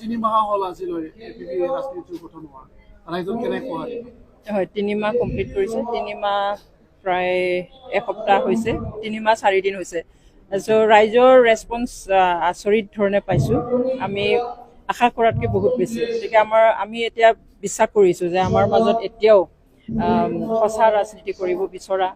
3 মাহ হল আজিলৈ এপিপি ৰাজনীতিৰ গঠন হোৱা ৰাইজৰ কেনেকুৱা হয় 3 মাহ কমপ্লিট কৰিছে 3 মাহ প্ৰায় এসপ্তাহ হৈছে 3 মাহ 4 দিন হৈছে সো ৰাইজৰ ৰেসপন্স আচৰিত ধৰণে পাইছো আমি আশা কৰাতকৈ বহুত বেছি গতিকে আমি এতিয়া বিশ্বাস কৰিছো যে আমাৰ মাজত এতিয়াও সঁচা ৰাজনীতি কৰিব বিচৰা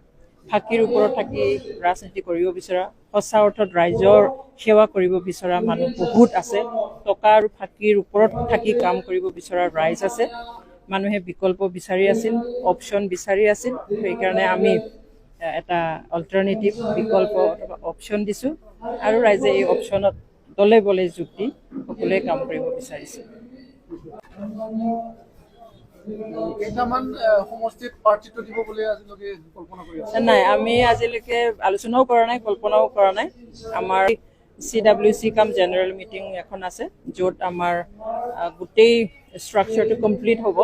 ফাঁকিৰ ওপৰত থাকি ৰাজনীতি কৰিব বিচৰা সঁচা অৰ্থত ৰাইজৰ সেৱা কৰিব বিচৰা মানুহ বহুত আছে টকা আৰু ফাঁকিৰ ওপৰত থাকি কাম কৰিব বিচৰা ৰাইজ আছে মানুহে বিকল্প বিচাৰি আছিল অপচন বিচাৰি আছিল সেইকাৰণে আমি এটা অল্টাৰনেটিভ বিকল্প অথবা অপচন দিছো আৰু ৰাইজে এই অপচনত দলে বলে যুক্তি সকলোৱে কাম কৰিব বিচাৰিছে কেইটামান সমষ্টিত পাৰ্টিটো দিব বুলি আজিলৈকে কল্পনা কৰি আছে নাই আমি আজিলৈকে আলোচনাও কৰা নাই কল্পনাও কৰা নাই আমাৰ CWC কাম জেনাৰেল মিটিং এখন আছে য'ত আমাৰ গোটেই ষ্ট্ৰাকচাৰটো কমপ্লিট হ'ব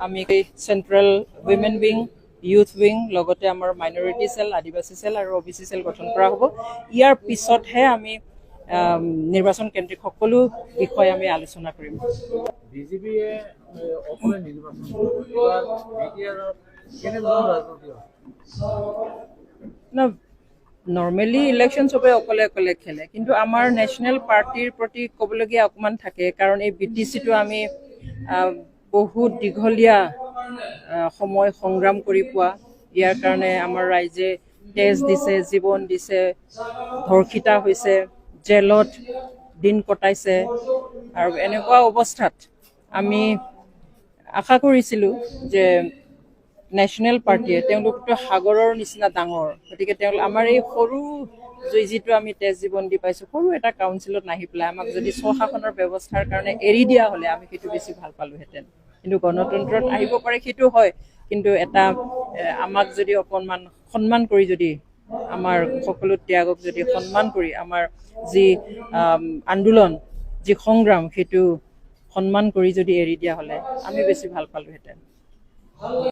আমি central women wing youth wing লগতে আমাৰ মাইনৰিটি সেল আদিবাসী সেল আৰু OBC সেল গঠন কৰা হ'ব ইয়াৰ পিছতহে আমি নিৰ্বাচন কেন্দ্ৰিক সকলো বিষয় আমি আলোচনা কৰিম বিজেপিয়ে অকলে নিৰ্বাচন এবাৰ বিটিআৰৰ কেনেধৰণৰ ৰাজনীতি না নৰ্মেলি ইলেকশ্যন সবে অকলে অকলে খেলে কিন্তু আমাৰ নেশ্যনেল পাৰ্টিৰ প্ৰতি ক'বলগীয়া অকণমান থাকে কাৰণ এই BTCটো আমি বহুত দীঘলীয়া সময় সংগ্ৰাম কৰি পোৱা ইয়াৰ কাৰণে আমাৰ ৰাইজে তেজ দিছে জীৱন দিছে ধৰ্ষিতা হৈছে জেলত দিন কটাইছে আৰু এনেকুৱা অৱস্থাত আমি আশা কৰিছিলোঁ যে নেশ্যনেল পাৰ্টিয়ে তেওঁলোকতো সাগৰৰ নিচিনা ডাঙৰ গতিকে আমাৰ এই সৰু যিটো আমি তেজ জীৱন দি পাইছোঁ সৰু এটা কাউন্সিলত নাহি পেলাই আমাক যদি স্বশাসনৰ ব্যৱস্থাৰ কাৰণে এৰি দিয়া হ'লে আমি সেইটো বেছি ভাল পালোহেঁতেন কিন্তু গণতন্ত্ৰত আহিব পাৰে সেইটো হয় কিন্তু এটা আমাক যদি অকণমান সন্মান কৰি যদি আমাৰ সকলো ত্যাগক যদি সন্মান কৰি আমাৰ যি আন্দোলন যি সংগ্ৰাম সেইটো সন্মান কৰি যদি এৰি দিয়া হ'লে আমি বেছি ভাল পালোহেঁতেন